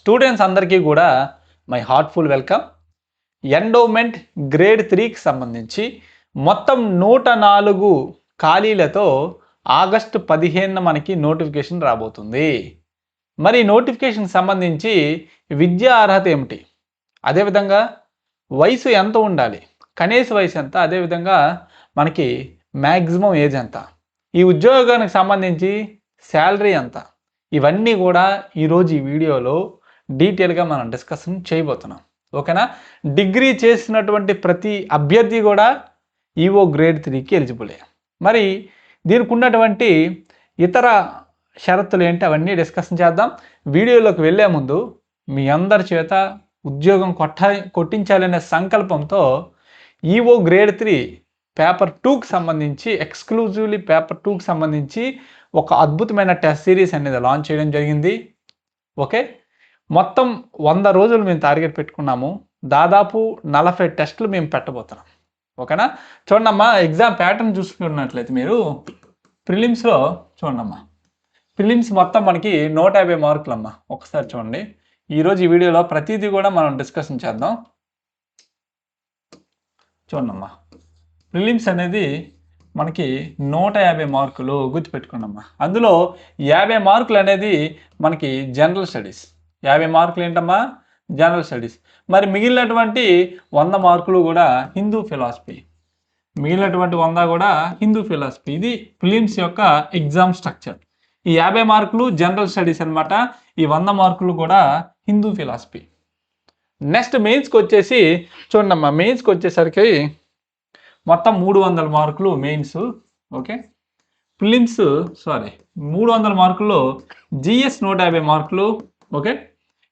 Students అందరికీ కూడా my heartful welcome. Endowment grade 3కి సంబంధించి మొత్తం 104 ఖాళీలతో ఆగస్టు 15న మనకి నోటిఫికేషన్ రాబోతుంది. మరి నోటిఫికేషన్ సంబంధించి విద్యా అర్హత ఏమిటి, అదేవిధంగా వయసు ఎంత ఉండాలి, కనీస వయసు ఎంత, అదేవిధంగా మనకి మ్యాక్సిమం ఏజ్ ఎంత, ఈ ఉద్యోగానికి సంబంధించి శాలరీ ఎంత, ఇవన్నీ కూడా ఈరోజు ఈ వీడియోలో డీటెయిల్గా మనం డిస్కషన్ చేయబోతున్నాం. ఓకేనా? డిగ్రీ చేసినటువంటి ప్రతి అభ్యర్థి కూడా ఈఓ గ్రేడ్ 3కి ఎలిజిబులే. మరి దీనికి ఉన్నటువంటి ఇతర షరతులు ఏంటి అవన్నీ డిస్కషన్ చేద్దాం. వీడియోలోకి వెళ్ళే ముందు మీ అందరి చేత ఉద్యోగం కొట్టించాలనే సంకల్పంతో ఈఓ గ్రేడ్ 3 పేపర్ 2కి సంబంధించి ఎక్స్క్లూజివ్లీ పేపర్ 2కి సంబంధించి ఒక అద్భుతమైన టెస్ట్ సిరీస్ అనేది లాంచ్ చేయడం జరిగింది. ఓకే, మొత్తం 100 రోజులు మేము టార్గెట్ పెట్టుకున్నాము. దాదాపు 40 టెస్టులు మేము పెట్టబోతున్నాం. ఓకేనా? చూడమ్మా, ఎగ్జామ్ ప్యాటర్న్ చూసుకున్నట్లయితే మీరు ప్రిలిమ్స్లో చూడమ్మా, ప్రిలిమ్స్ మొత్తం మనకి 150 మార్కులు అమ్మా. ఒకసారి చూడండి, ఈరోజు ఈ వీడియోలో ప్రతిదీ కూడా మనం డిస్కషన్ చేద్దాం. చూడమ్మా, ప్రిలిమ్స్ అనేది మనకి 150 మార్కులు గుర్తుపెట్టుకున్నామ్మా. అందులో 50 మార్కులు అనేది మనకి జనరల్ స్టడీస్. 50 మార్కులు ఏంటమ్మా? General studies. మరి మిగిలినటువంటి 100 మార్కులు కూడా హిందూ ఫిలాసఫీ. మిగిలినటువంటి 100 కూడా హిందూ ఫిలాసఫీ. ఇది ప్రిలిమ్స్ యొక్క ఎగ్జామ్ స్ట్రక్చర్. ఈ 50 మార్కులు జనరల్ స్టడీస్ అనమాట. ఈ 100 మార్కులు కూడా హిందూ ఫిలాసఫీ. నెక్స్ట్ మెయిన్స్కి వచ్చేసి చూడమ్మా, మెయిన్స్కి వచ్చేసరికి మొత్తం 300 మార్కులు మెయిన్స్. ఓకే, ప్రిలిమ్స్ 300 మార్కుల్లో జిఎస్ 150 మార్కులు. ఓకే,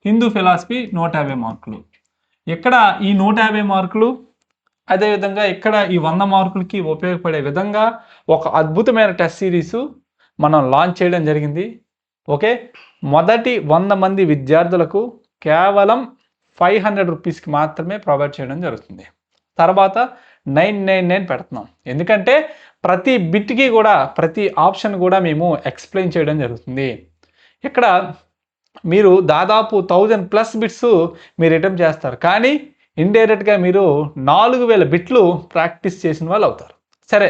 హిందూ ఫిలాసఫీ 150 మార్కులు. ఇక్కడ ఈ 150 మార్కులు, అదేవిధంగా ఇక్కడ ఈ 100 మార్కులకి ఉపయోగపడే విధంగా ఒక అద్భుతమైన టెస్ట్ సిరీస్ మనం లాంచ్ చేయడం జరిగింది. ఓకే, మొదటి 100 మంది విద్యార్థులకు కేవలం 500 రూపీస్కి మాత్రమే ప్రొవైడ్ చేయడం జరుగుతుంది. తర్వాత 999 పెడుతున్నాం. ఎందుకంటే ప్రతి బిట్కి కూడా, ప్రతి ఆప్షన్ కూడా మేము ఎక్స్ప్లెయిన్ చేయడం జరుగుతుంది. ఇక్కడ మీరు దాదాపు 1000+ బిట్స్ మీరు అటెంప్ట్ చేస్తారు, కానీ ఇండైరెక్ట్గా మీరు 4000 బిట్లు ప్రాక్టీస్ చేసిన వాళ్ళు అవుతారు. సరే,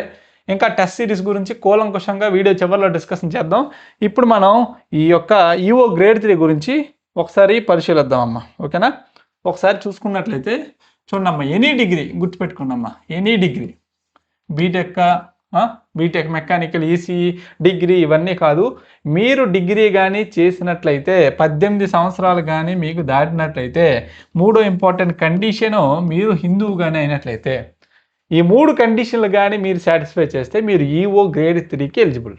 ఇంకా టెస్ట్ సిరీస్ గురించి కూలంకుషంగా వీడియో చివరిలో డిస్కషన్ చేద్దాం. ఇప్పుడు మనం ఈ యొక్క ఈఓ గ్రేడ్ 3 గురించి ఒకసారి పరిశీలిద్దామమ్మా. ఓకేనా? ఒకసారి చూసుకున్నట్లయితే చూడమ్మా, ఎనీ డిగ్రీ గుర్తుపెట్టుకున్నమ్మా, any degree, BTech mechanical, ECE degree ఇవన్నీ కాదు. మీరు డిగ్రీ కానీ చేసినట్లయితే 18 సంవత్సరాలు కానీ మీకు దాటినట్లయితే, మూడో ఇంపార్టెంట్ కండిషను మీరు హిందువుగానే అయినట్లయితే, ఈ 3 కండిషన్లు కానీ మీరు సాటిస్ఫై చేస్తే మీరు ఈఓ గ్రేడ్ 3కి ఎలిజిబుల్.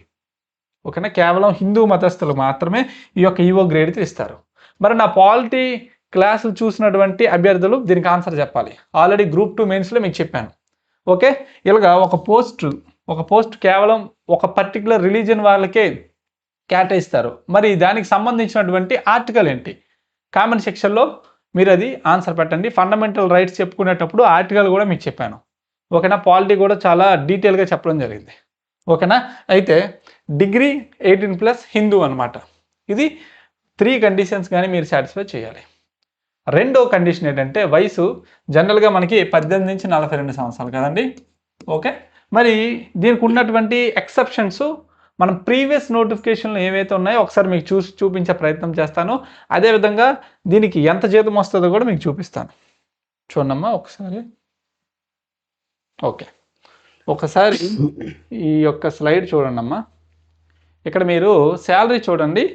ఓకేనా? కేవలం హిందూ మతస్థులు మాత్రమే ఈ యొక్క ఈఓ గ్రేడ్ 3 ఇస్తారు. మరి నా పాలిటీ క్లాసులు చూసినటువంటి అభ్యర్థులు దీనికి ఆన్సర్ చెప్పాలి. ఆల్రెడీ గ్రూప్ 2 మెయిన్స్లో మీకు చెప్పాను. ఓకే, ఇలాగా ఒక పోస్ట్ కేవలం ఒక పర్టికులర్ రిలీజియన్ వాళ్ళకే కేటాయిస్తారు. మరి దానికి సంబంధించినటువంటి ఆర్టికల్ ఏంటి? కామెంట్ సెక్షన్లో మీరు అది ఆన్సర్ పెట్టండి. ఫండమెంటల్ రైట్స్ చెప్పుకునేటప్పుడు ఆర్టికల్ కూడా మీకు చెప్పాను. ఓకేనా? పాలిటీ కూడా చాలా డీటెయిల్గా చెప్పడం జరిగింది. ఓకేనా? అయితే డిగ్రీ 18+ హిందూ అనమాట. ఇది 3 కండిషన్స్ కానీ మీరు సాటిస్ఫై చేయాలి. రెండో కండిషన్ ఏంటంటే వయసు. జనరల్గా మనకి 18 నుంచి 42 సంవత్సరాలు కదండి. ఓకే, మరి దీనికి ఉన్నటువంటి ఎక్సెప్షన్స్ మనం ప్రీవియస్ నోటిఫికేషన్లు ఏవైతే ఉన్నాయో ఒకసారి మీకు చూపించే ప్రయత్నం చేస్తాను. అదేవిధంగా దీనికి ఎంత జీతం వస్తుందో కూడా మీకు చూపిస్తాను. చూడమ్మా ఒకసారి. ఓకే, ఒకసారి ఈ యొక్క స్లైడ్ చూడండి అమ్మా. ఇక్కడ మీరు శాలరీ చూడండి.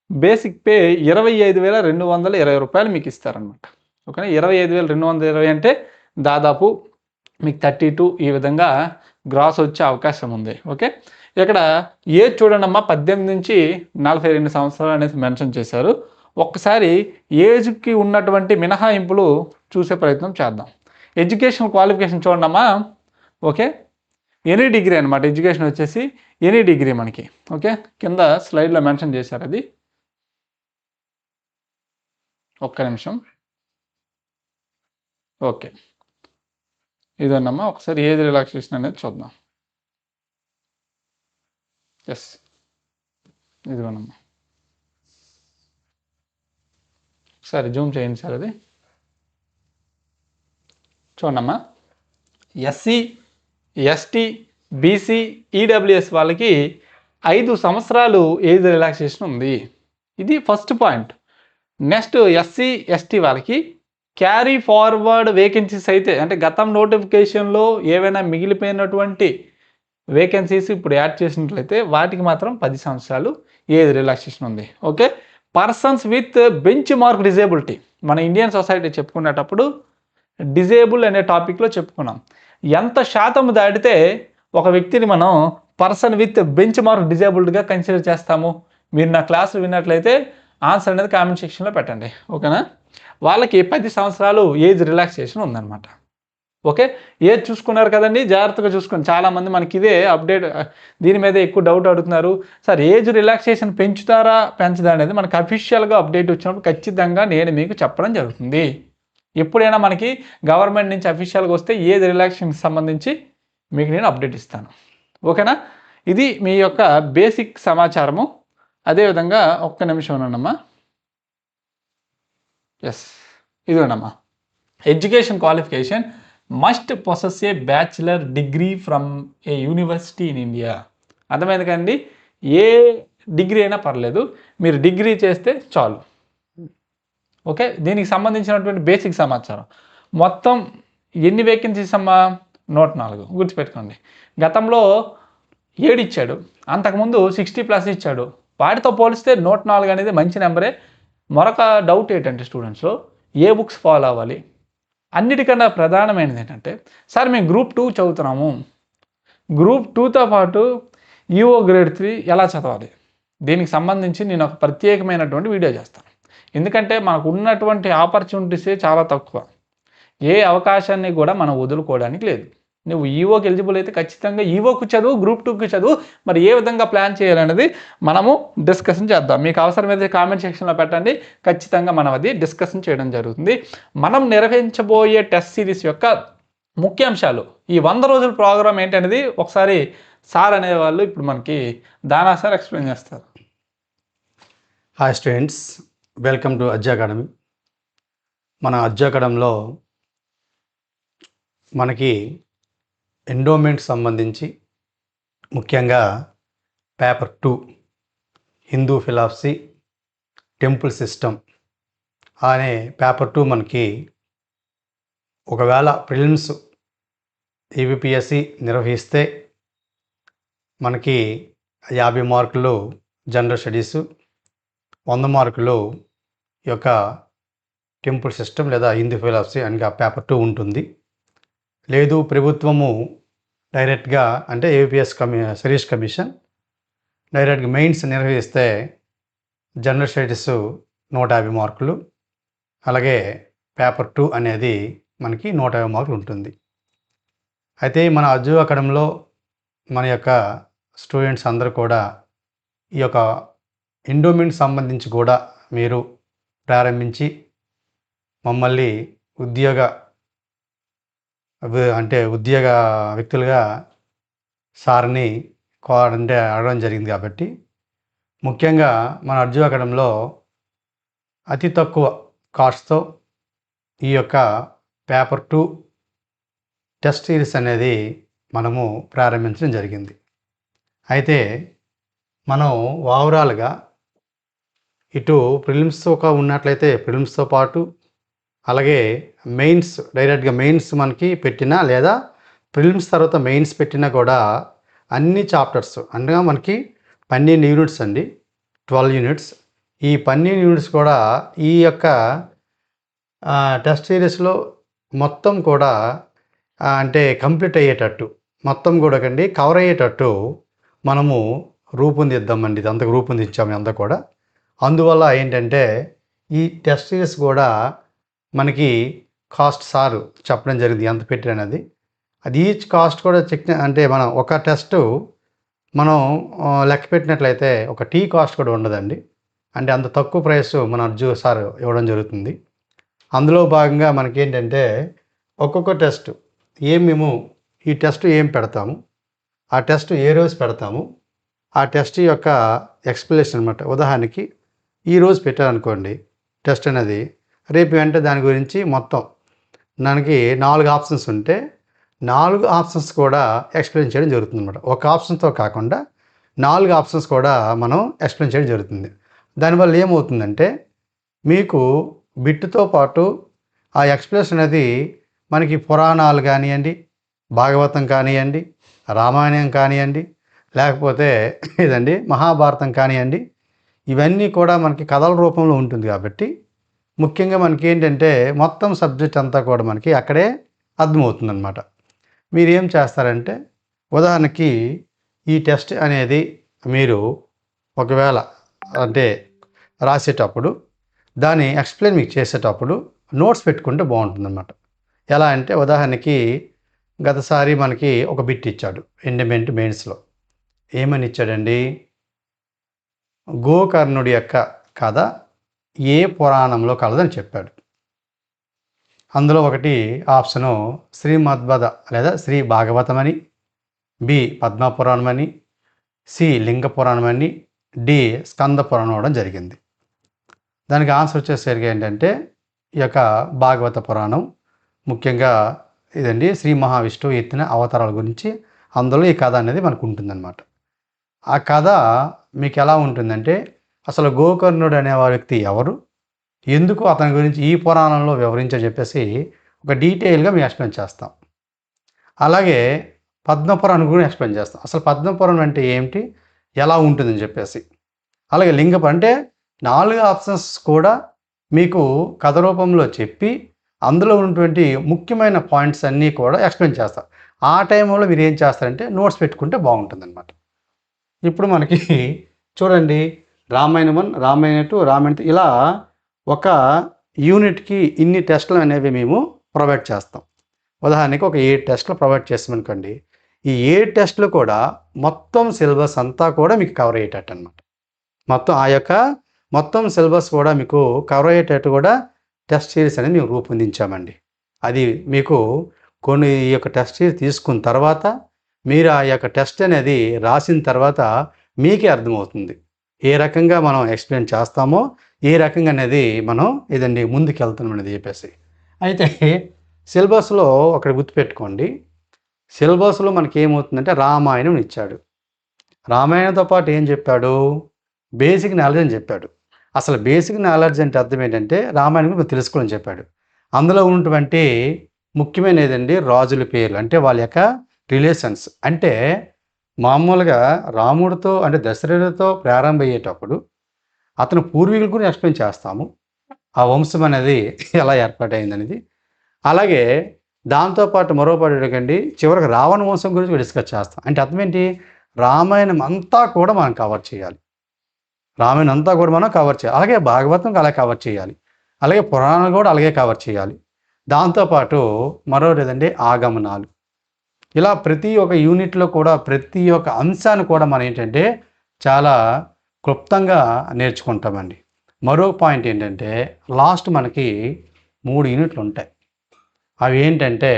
బేసిక్ పే 25,220 రూపాయలు మీకు ఇస్తారనమాట. ఓకేనా? 25,220 అంటే దాదాపు మీకు 32 ఈ విధంగా గ్రాస్ వచ్చే అవకాశం ఉంది. ఓకే, ఇక్కడ ఏజ్ చూడండి అమ్మా, 18 నుంచి 42 సంవత్సరాలు అనేది మెన్షన్ చేశారు. ఒక్కసారి ఏజ్కి ఉన్నటువంటి మినహాయింపులు చూసే ప్రయత్నం చేద్దాం. ఎడ్యుకేషన్ క్వాలిఫికేషన్ చూడండి అమ్మా. ఓకే, ఎనీ డిగ్రీ అనమాట. ఎడ్యుకేషన్ వచ్చేసి ఎనీ డిగ్రీ మనకి. ఓకే, కింద స్లైడ్లో మెన్షన్ చేశారు అది. ఒక్క నిమిషం. ఓకే, ఇదన్నమ్మా. ఒకసారి ఏజ్ రిలాక్సేషన్ అనేది చూద్దాం. ఎస్, ఇదిగోనమ్మా. సరే జూమ్ చేయండి సార్ అది చూడమ్మా. ఎస్సీ, ఎస్టీ, బీసీ, ఈడబ్ల్యూఎస్ వాళ్ళకి 5 సంవత్సరాలు ఏజ్ రిలాక్సేషన్ ఉంది. ఇది first point. Next SC, ST వాళ్ళకి క్యారీ ఫార్వర్డ్ వేకెన్సీస్ అయితే అంటే గతం నోటిఫికేషన్లో ఏవైనా మిగిలిపోయినటువంటి వేకెన్సీస్ ఇప్పుడు యాడ్ చేసినట్లయితే వాటికి మాత్రం 10 సంవత్సరాలు ఏజ్ రిలాక్సేషన్ ఉంది. Okay. Persons with benchmark disability, మన ఇండియన్ సొసైటీ చెప్పుకునేటప్పుడు డిజేబుల్ అనే టాపిక్లో చెప్పుకున్నాం. ఎంత శాతం దాటితే ఒక వ్యక్తిని మనం పర్సన్ విత్ బెంచ్ మార్క్ డిజేబుల్డ్గా కన్సిడర్ చేస్తాము? మీరు నా క్లాసులు విన్నట్లయితే ఆన్సర్ అనేది కామెంట్ సెక్షన్లో పెట్టండి. ఓకేనా? వాళ్ళకి 10 సంవత్సరాలు ఏజ్ రిలాక్సేషన్ ఉందన్నమాట. ఓకే. ఏజ్ చూసుకున్నారు కదండి, జాగ్రత్తగా చూసుకోండి. చాలామంది మనకి ఇదే అప్డేట్, దీని మీద ఎక్కువ డౌట్ అడుగుతున్నారు. సార్ ఏజ్ రిలాక్సేషన్ పెంచుతారా పెంచదా అనేది మనకు అఫీషియల్గా అప్డేట్ వచ్చినప్పుడు ఖచ్చితంగా నేను మీకు చెప్పడం జరుగుతుంది. ఎప్పుడైనా మనకి గవర్నమెంట్ నుంచి అఫీషియల్గా వస్తే ఏజ్ రిలాక్సేషన్కి సంబంధించి మీకు నేను అప్డేట్ ఇస్తాను. ఓకేనా? ఇది మీ యొక్క బేసిక్ సమాచారము. అదేవిధంగా ఒక్క నిమిషం ఉన్నానమ్మా. ఎస్, ఇదిగోనమ్మా. Education qualification must possess a bachelor degree from a university in India. అర్థమైంది కదండి? ఏ డిగ్రీ అయినా పర్లేదు, మీరు డిగ్రీ చేస్తే చాలు. ఓకే. దీనికి సంబంధించినటువంటి బేసిక్ సమాచారం మొత్తం ఎన్ని వేకెన్సీస్ అమ్మా? 104. గుర్తుపెట్టుకోండి. గతంలో 7 ఇచ్చాడు, అంతకుముందు 60+ ఇచ్చాడు. వాటితో పోలిస్తే 104 అనేది మంచి నెంబరే. మరొక డౌట్ ఏంటంటే స్టూడెంట్స్లో ఏ బుక్స్ ఫాలో అవ్వాలి? అన్నిటికన్నా ప్రధానమైనది ఏంటంటే, సార్ మేము గ్రూప్ 2 చదువుతున్నాము, గ్రూప్ 2తో పాటు ఈఓ గ్రేడ్ 3 ఎలా చదవాలి? దీనికి సంబంధించి నేను ఒక ప్రత్యేకమైనటువంటి వీడియో చేస్తాను. ఎందుకంటే మనకు ఉన్నటువంటి ఆపర్చునిటీసే చాలా తక్కువ. ఏ అవకాశాన్ని కూడా మనం వదులుకోవడానికి లేదు. నువ్వు ఈఓకి ఎలిజిబుల్ అయితే ఖచ్చితంగా ఈఓకు చదువు, గ్రూప్ 2కి చదువు. మరి ఏ విధంగా ప్లాన్ చేయాలనేది మనము డిస్కషన్ చేద్దాం. మీకు అవసరమైతే కామెంట్ సెక్షన్లో పెట్టండి, ఖచ్చితంగా మనం అది డిస్కషన్ చేయడం జరుగుతుంది. మనం నిర్వహించబోయే టెస్ట్ సిరీస్ యొక్క ముఖ్యాంశాలు, ఈ 100 రోజుల ప్రోగ్రామ్ ఏంటనేది ఒకసారి సార్ అనేవాళ్ళు ఇప్పుడు మనకి దానా సార్ ఎక్స్ప్లెయిన్ చేస్తారు. Hi students, welcome to Ajja academy. మన అజ్జా అకాడమీలో మనకి ఎండోమెంట్ సంబంధించి ముఖ్యంగా paper 2 Hindu philosophy temple system అనే పేపర్ 2 మనకి ఒకవేళ ప్రిలిమ్స్ ఏబిపిఎస్సి నిర్వహిస్తే మనకి 50 మార్కులు జనరల్ స్టడీసు, 100 మార్కులు ఈ యొక్క టెంపుల్ సిస్టమ్ లేదా హిందూ ఫిలాసఫీ అని పేపర్ 2 ఉంటుంది. లేదు ప్రభుత్వము డైరెక్ట్గా అంటే ఏబిపిఎస్ సర్వీస్ కమిషన్ డైరెక్ట్గా మెయిన్స్ నిర్వహిస్తే జనరల్ స్టడీస్ 150 మార్కులు, అలాగే పేపర్ 2 అనేది మనకి 150 మార్కులు ఉంటుంది. అయితే మన అజ్జా అకాడమీలో మన యొక్క స్టూడెంట్స్ అందరూ కూడా ఈ యొక్క ఎండోమెంట్ సంబంధించి కూడా మీరు ప్రారంభించి మమ్మల్ని ఉద్యోగ వ్యక్తులుగా సార్ని అడగడం జరిగింది. కాబట్టి ముఖ్యంగా మన అజ్జా అకాడమీలో అతి తక్కువ కాస్ట్తో ఈ యొక్క పేపర్ 2 టెస్ట్ సిరీస్ అనేది మనము ప్రారంభించడం జరిగింది. అయితే మనం ఓవరాల్గా ఇటు ప్రిలిమ్స్ ఒక ఉన్నట్లయితే ప్రిలిమ్స్తో పాటు అలాగే మెయిన్స్ డైరెక్ట్గా మెయిన్స్ మనకి పెట్టినా లేదా ప్రిలిమ్స్ తర్వాత మెయిన్స్ పెట్టినా కూడా అన్ని చాప్టర్స్ అనగా మనకి 12 యూనిట్స్ అండి, 12 యూనిట్స్. ఈ 12 యూనిట్స్ కూడా ఈ యొక్క టెస్ట్ సిరీస్లో మొత్తం కూడా అంటే కంప్లీట్ అయ్యేటట్టు మొత్తం కూడా కండి కవర్ అయ్యేటట్టు మనము రూపొందిద్దామండి. ఇదంతా రూపొందించాము అంతా కూడా. అందువల్ల ఏంటంటే ఈ టెస్ట్ సిరీస్ కూడా మనకి కాస్ట్ సారు చెప్పడం జరిగింది ఎంత పెట్టినది. అది ఈచ్ కాస్ట్ కూడా అంటే మనం ఒక టెస్ట్ మనం లెక్క పెట్టినట్లయితే ఒక టీ కాస్ట్ కూడా ఉండదండి. అంటే అంత తక్కువ ప్రైస్ మన అజ్జు సార్ ఇవ్వడం జరుగుతుంది. అందులో భాగంగా మనకి ఏంటంటే ఒక్కొక్క టెస్ట్ మేము ఈ టెస్ట్ ఏం పెడతాము, ఆ టెస్ట్ ఏ రోజు పెడతాము, ఆ టెస్ట్ యొక్క ఎక్స్ప్లెనేషన్ అనమాట. ఉదాహరణకి ఈరోజు పెట్టారనుకోండి టెస్ట్ అనేది, రేపు వెంటనే దాని గురించి మొత్తం మనకి 4 ఆప్షన్స్ ఉంటే 4 ఆప్షన్స్ కూడా ఎక్స్ప్లెయిన్ చేయడం జరుగుతుంది అనమాట. ఒక ఆప్షన్తో కాకుండా 4 ఆప్షన్స్ కూడా మనం ఎక్స్ప్లెయిన్ చేయడం జరుగుతుంది. దానివల్ల ఏమవుతుందంటే మీకు బిట్టుతో పాటు ఆ ఎక్స్ప్లెనేషన్ అనేది మనకి పురాణాలు కానివ్వండి, భాగవతం కానివ్వండి, రామాయణం కానివ్వండి, లేకపోతే ఇదండి మహాభారతం కానివ్వండి, ఇవన్నీ కూడా మనకి కథల రూపంలో ఉంటుంది కాబట్టి ముఖ్యంగా మనకి ఏంటంటే మొత్తం సబ్జెక్ట్ అంతా కూడా మనకి అక్కడే అర్థమవుతుందన్నమాట. మీరు ఏం చేస్తారంటే ఉదాహరణకి ఈ టెస్ట్ అనేది మీరు ఒకవేళ అంటే రాసేటప్పుడు దాన్ని ఎక్స్ప్లెయిన్ మీకు చేసేటప్పుడు నోట్స్ పెట్టుకుంటే బాగుంటుందన్నమాట. ఎలా అంటే ఉదాహరణకి గతసారి మనకి ఒక బిట్ ఇచ్చాడు ఎండమెంట్ మెయిన్స్లో. ఏమని ఇచ్చాడండి? గోకర్ణుడి యొక్క కథ ఏ పురాణంలో కలదని చెప్పాడు. అందులో ఒకటి ఆప్షను శ్రీమద్భద లేదా శ్రీ భాగవతం అని, బి పద్మపురాణం అని, సి లింగ పురాణం అని, డి స్కంద పురాణం అవడం జరిగింది. దానికి ఆన్సర్ వచ్చేసరికి ఏంటంటే ఈ యొక్క భాగవత పురాణం, ముఖ్యంగా ఇదండి శ్రీ మహావిష్ణువు ఎత్తిన అవతారాల గురించి అందులో ఈ కథ అనేది మనకు ఉంటుందన్నమాట. ఆ కథ మీకు ఎలా ఉంటుందంటే అసలు గోకర్ణుడు అనే వ్యక్తి ఎవరు, ఎందుకు అతని గురించి ఈ పురాణంలో వివరించని చెప్పేసి ఒక డీటెయిల్గా మేము ఎక్స్ప్లెయిన్ చేస్తాం. అలాగే పద్మపురాణం గురించి ఎక్స్ప్లెయిన్ చేస్తాం. అసలు పద్మపురాణం అంటే ఏమిటి, ఎలా ఉంటుందని చెప్పేసి. అలాగే అంటే 4 ఆప్షన్స్ కూడా మీకు కథ రూపంలో చెప్పి అందులో ఉన్నటువంటి ముఖ్యమైన పాయింట్స్ అన్నీ కూడా ఎక్స్ప్లెయిన్ చేస్తాం. ఆ టైంలో మీరు ఏం చేస్తారంటే నోట్స్ పెట్టుకుంటే బాగుంటుందన్నమాట. ఇప్పుడు మనకి చూడండి రామాయణం 1, రామాయణ 2, రామాయణ 3 ఇలా ఒక యూనిట్కి ఇన్ని టెస్టులు అనేవి మేము ప్రొవైడ్ చేస్తాం. ఉదాహరణకి ఒక 7 టెస్టులు ప్రొవైడ్ చేస్తామనుకోండి. ఈ 7 టెస్టులు కూడా మొత్తం సిలబస్ అంతా కూడా మీకు కవర్ అయ్యేటట్టు అనమాట. మొత్తం ఆ యొక్క మొత్తం సిలబస్ కూడా మీకు కవర్ అయ్యేటట్టు కూడా టెస్ట్ సిరీస్ అనేది మేము రూపొందించామండి. అది మీకు కొన్ని ఈ యొక్క టెస్ట్ సిరీస్ తీసుకున్న తర్వాత మీరు ఆ యొక్క టెస్ట్ అనేది రాసిన తర్వాత మీకే అర్థమవుతుంది ఏ రకంగా మనం ఎక్స్ప్లెయిన్ చేస్తామో, ఏ రకంగా అనేది మనం ఇదండి ముందుకు వెళ్తున్నాం అనేది చెప్పేసి. అయితే సిలబస్లో ఒకటి గుర్తుపెట్టుకోండి, సిలబస్లో మనకి ఏమవుతుందంటే రామాయణం ఇచ్చాడు. రామాయణంతో పాటు ఏం చెప్పాడు? బేసిక్ నాలెడ్జ్ అని చెప్పాడు. అసలు బేసిక్ నాలెడ్జ్ అంటే అర్థం ఏంటంటే రామాయణం గురించి తెలుసుకోవాలని చెప్పాడు. అందులో ఉన్నటువంటి ముఖ్యమైన ఏదండి రాజుల పేర్లు, అంటే వాళ్ళ యొక్క రిలేషన్స్. అంటే మామూలుగా రాముడితో అంటే దశరథుడితో ప్రారంభం అయ్యేటప్పుడు అతను పూర్వీకుల గురించి ఎక్స్ప్లెయిన్ చేస్తాము, ఆ వంశం అనేది ఎలా ఏర్పాటైంది అనేది. అలాగే దాంతోపాటు మరోపాటు ఏంటండి చివరికి రావణ వంశం గురించి డిస్కస్ చేస్తాం. అంటే అర్థం ఏంటి? రామాయణం అంతా కూడా మనం కవర్ చేయాలి. రామాయణం అంతా కూడా మనం కవర్ చేయాలి. అలాగే భాగవతం అలా కవర్ చేయాలి. అలాగే పురాణాలు కూడా అలాగే కవర్ చేయాలి. దాంతోపాటు మరొకటి ఏదండి ఆగమనాలు. ఇలా ప్రతి ఒక్క యూనిట్లో కూడా ప్రతి ఒక్క అంశాన్ని కూడా మనం ఏంటంటే చాలా క్లుప్తంగా నేర్చుకుంటామండి. మరో పాయింట్ ఏంటంటే లాస్ట్ మనకి 3 యూనిట్లు ఉంటాయి. అవి ఏంటంటే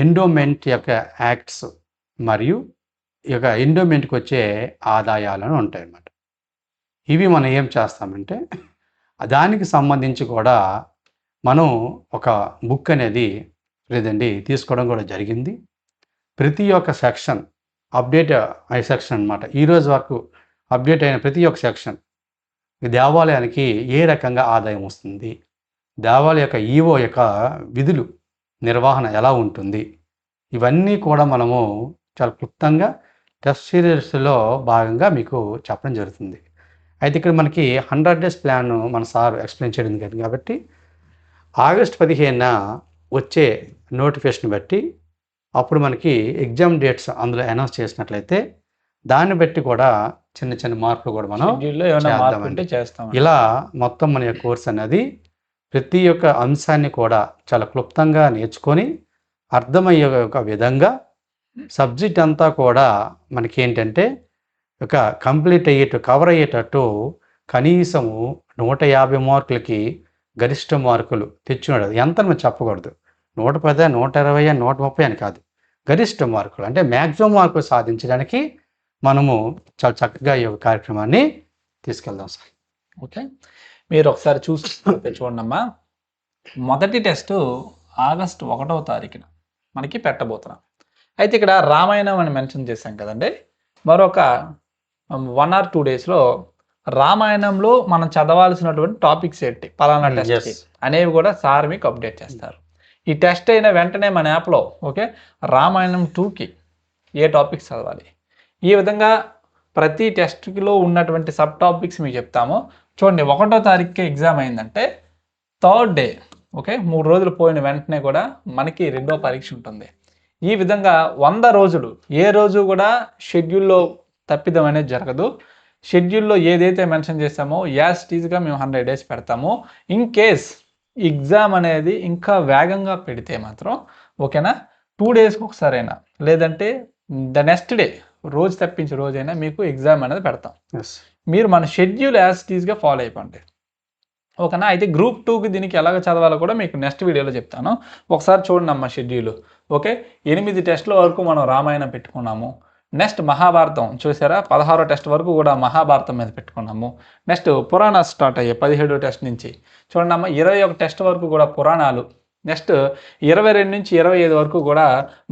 ఎండోమెంట్ యొక్క యాక్ట్స్ మరియు ఈ యొక్క ఎండోమెంట్కి వచ్చే ఆదాయాలను ఉంటాయి అన్నమాట. ఇవి మనం ఏం చేస్తామంటే దానికి సంబంధించి కూడా మనం ఒక బుక్ అనేది లేదండి తీసుకోవడం కూడా జరిగింది. ప్రతి ఒక్క సెక్షన్ అప్డేట్ అయ్యే సెక్షన్ అనమాట. ఈరోజు వరకు అప్డేట్ అయిన ప్రతి ఒక్క సెక్షన్ దేవాలయానికి ఏ రకంగా ఆదాయం వస్తుంది, దేవాలయ యొక్క ఈవో యొక్క విధులు నిర్వహణ ఎలా ఉంటుంది, ఇవన్నీ కూడా మనము చాలా క్లుప్తంగా టెస్ట్ సిరీస్లో భాగంగా మీకు చెప్పడం జరుగుతుంది. అయితే ఇక్కడ మనకి 100 డేస్ ప్లాన్ మన సార్ ఎక్స్ప్లెయిన్ చేయడం జరిగింది కాబట్టి ఆగస్టు 15న వచ్చే నోటిఫికేషన్ బట్టి అప్పుడు మనకి ఎగ్జామ్ డేట్స్ అందులో అనౌన్స్ చేసినట్లయితే దాన్ని బట్టి కూడా చిన్న చిన్న మార్పులు కూడా మనం చేస్తాం. ఇలా మొత్తం మన యొక్క కోర్స్ అనేది ప్రతి ఒక్క అంశాన్ని కూడా చాలా క్లుప్తంగా నేర్చుకొని అర్థమయ్యే ఒక విధంగా సబ్జెక్ట్ అంతా కూడా మనకి ఏంటంటే ఒక కంప్లీట్ కవర్ అయ్యేటట్టు కనీసము 150 మార్కులకి గరిష్ట మార్కులు తెచ్చినాడు. ఎంత మనం చెప్పకూడదు, 110, 120, 130 అని కాదు, గరిష్ట మార్కులు అంటే మ్యాక్సిమం మార్కులు సాధించడానికి మనము చాలా చక్కగా ఈ యొక్క కార్యక్రమాన్ని తీసుకెళ్దాం సార్. ఓకే, మీరు ఒకసారి చూడండి అమ్మా. మొదటి టెస్ట్ ఆగస్టు 1వ తారీఖున మనకి పెట్టబోతున్నాం. అయితే ఇక్కడ రామాయణం అని మెన్షన్ చేశాం కదండి. మరొక 1 or 2 డేస్లో రామాయణంలో మనం చదవాల్సినటువంటి టాపిక్స్ ఏంటి, పలానా టెస్ట్ అనేవి కూడా సార్ మీకు అప్డేట్ చేస్తారు. ఈ టెస్ట్ అయిన వెంటనే మన యాప్లో ఓకే రామాయణం 2కి ఏ టాపిక్స్ చదవాలి, ఈ విధంగా ప్రతి టెస్ట్లో ఉన్నటువంటి సబ్ టాపిక్స్ మీకు చెప్తాము. చూడండి, 1వ తారీఖుకి ఎగ్జామ్ అయిందంటే 3rd డే ఓకే 3 రోజులు పోయిన వెంటనే కూడా మనకి 2వ పరీక్ష ఉంటుంది. ఈ విధంగా 100 రోజులు ఏ రోజు కూడా షెడ్యూల్లో తప్పిదం అనేది జరగదు. షెడ్యూల్లో ఏదైతే మెన్షన్ చేస్తామో యాజ్ టీజ్గా మేము 100 డేస్ పెడతాము. ఇన్ కేస్ ఎగ్జామ్ అనేది ఇంకా వేగంగా పెడితే మాత్రం ఓకేనా 2 డేస్కి ఒకసారైనా లేదంటే ద నెక్స్ట్ డే రోజు తప్పించి రోజైనా మీకు ఎగ్జామ్ అనేది పెడతాం. మీరు మన షెడ్యూల్ యాజ్ టీజ్గా ఫాలో అయిపోండి ఓకేనా. అయితే గ్రూప్ 2కి దీనికి ఎలాగ చదవాలో కూడా మీకు నెక్స్ట్ వీడియోలో చెప్తాను. ఒకసారి చూడండి అమ్మ షెడ్యూల్. ఓకే 8 టెస్టుల వరకు మనం రామాయణం పెట్టుకున్నాము. నెక్స్ట్ మహాభారతం చూసారా, 16వ టెస్ట్ వరకు కూడా మహాభారతం మీద పెట్టుకున్నాము. నెక్స్ట్ పురాణాలు స్టార్ట్ అయ్యాయి 17వ టెస్ట్ నుంచి. చూడండి అమ్మ 21 టెస్ట్ వరకు కూడా పురాణాలు. నెక్స్ట్ 22 నుంచి 25 వరకు కూడా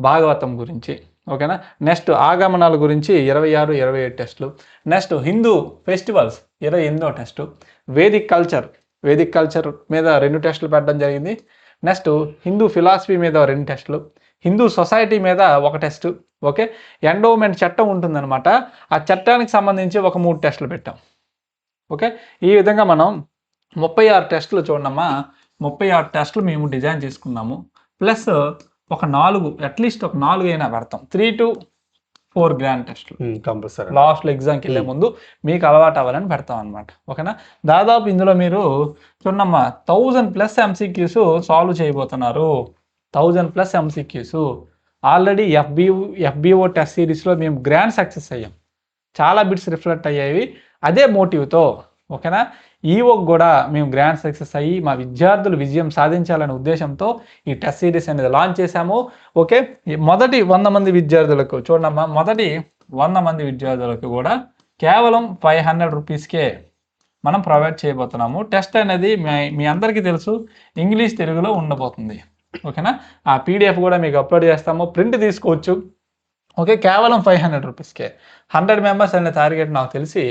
భాగవతం గురించి ఓకేనా. నెక్స్ట్ ఆగమనాల గురించి 26, 27 టెస్టులు. నెక్స్ట్ హిందూ ఫెస్టివల్స్ 28వ టెస్టు. వేదిక్ కల్చర్ మీద 2 టెస్టులు పెట్టడం జరిగింది. నెక్స్ట్ హిందూ ఫిలాసఫీ మీద 2 టెస్టులు. హిందూ సొసైటీ మీద 1 టెస్టు. ఓకే ఎండోమెంట్ చట్టం ఉంటుందన్నమాట, ఆ చట్టానికి సంబంధించి ఒక 3 టెస్టులు పెట్టాం. ఓకే ఈ విధంగా మనం 36 టెస్టులు చూడమ్మా, 36 టెస్టులు మేము డిజైన్ చేసుకున్నాము. ప్లస్ ఒక 4 అట్లీస్ట్ ఒక 4 అయినా పెడతాం. 3 to 4 గ్రాండ్ టెస్టులు కంపల్సరీ లాస్ట్లో ఎగ్జామ్కి వెళ్ళే ముందు మీకు అలవాటు అవ్వాలని పెడతాం అనమాట. ఓకేనా దాదాపు ఇందులో మీరు చూడమ్మా 1000+ MCQs సాల్వ్ చేయబోతున్నారు. 1000+ MCQs ఆల్రెడీ FBO టెస్ట్ సిరీస్లో మేము గ్రాండ్ సక్సెస్ అయ్యాం. చాలా బిట్స్ రిఫ్లెక్ట్ అయ్యాయి. అదే మోటివ్తో ఓకేనా ఈవోకి కూడా మేము గ్రాండ్ సక్సెస్ అయ్యి మా విద్యార్థులు విజయం సాధించాలనే ఉద్దేశంతో ఈ టెస్ట్ సిరీస్ అనేది లాంచ్ చేశాము. ఓకే మొదటి 100 మంది విద్యార్థులకు చూడమ్మా, మొదటి 100 మంది విద్యార్థులకు కూడా కేవలం 500 రూపీస్కే మనం ప్రొవైడ్ చేయబోతున్నాము. టెస్ట్ అనేది మీ అందరికీ తెలుసు ఇంగ్లీష్ తెలుగులో ఉండబోతుంది. ఓకేనా ఆ PDF కూడా మీకు అప్లోడ్ చేస్తాము, ప్రింట్ తీసుకోవచ్చు. ఓకే కేవలం 500 రూపీస్కే 100 మెంబర్స్ అనే టార్గెట్ నాకు తెలిసి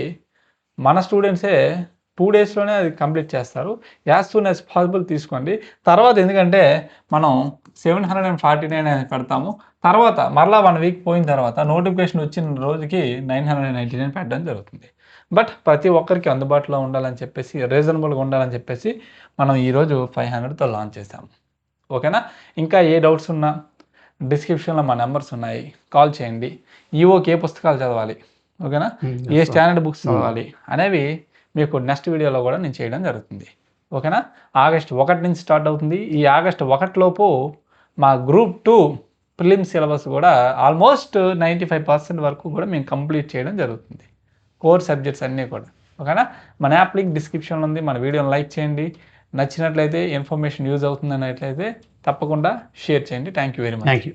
మన స్టూడెంట్సే 2 డేస్లోనే అది కంప్లీట్ చేస్తారు. యాజ్ సూన్ యాజ్ పాసిబుల్ తీసుకోండి. తర్వాత ఎందుకంటే మనం 749 అనేది పెడతాము. తర్వాత మరలా 1 వీక్ పోయిన తర్వాత నోటిఫికేషన్ వచ్చిన రోజుకి 999 పెట్టడం జరుగుతుంది. బట్ ప్రతి ఒక్కరికి అందుబాటులో ఉండాలని చెప్పేసి రీజనబుల్గా ఉండాలని చెప్పేసి మనం ఈరోజు 500తో లాంచ్ చేసాము. ఓకేనా ఇంకా ఏ డౌట్స్ ఉన్నా డిస్క్రిప్షన్లో మా నెంబర్స్ ఉన్నాయి, కాల్ చేయండి. ఈవోకి ఏ పుస్తకాలు చదవాలి ఓకేనా ఏ స్టాండర్డ్ బుక్స్ చదవాలి అనేవి మీకు నెక్స్ట్ వీడియోలో కూడా నేను చేయడం జరుగుతుంది. ఓకేనా ఆగస్ట్ 1 నుంచి స్టార్ట్ అవుతుంది. ఈ ఆగస్ట్ 1 లోపు మా గ్రూప్ 2 ప్రిలిమ్స్ సిలబస్ కూడా ఆల్మోస్ట్ 95% వరకు కూడా మేము కంప్లీట్ చేయడం జరుగుతుంది. కోర్ సబ్జెక్ట్స్ అన్నీ కూడా ఓకేనా. మన యాప్ లింక్ డిస్క్రిప్షన్లో ఉంది. మన వీడియోని లైక్ చేయండి, నచ్చినట్లయితే ఇన్ఫర్మేషన్ యూజ్ అవుతుంది అన్నట్లయితే తప్పకుండా షేర్ చేయండి. Thank you very much. Thank you.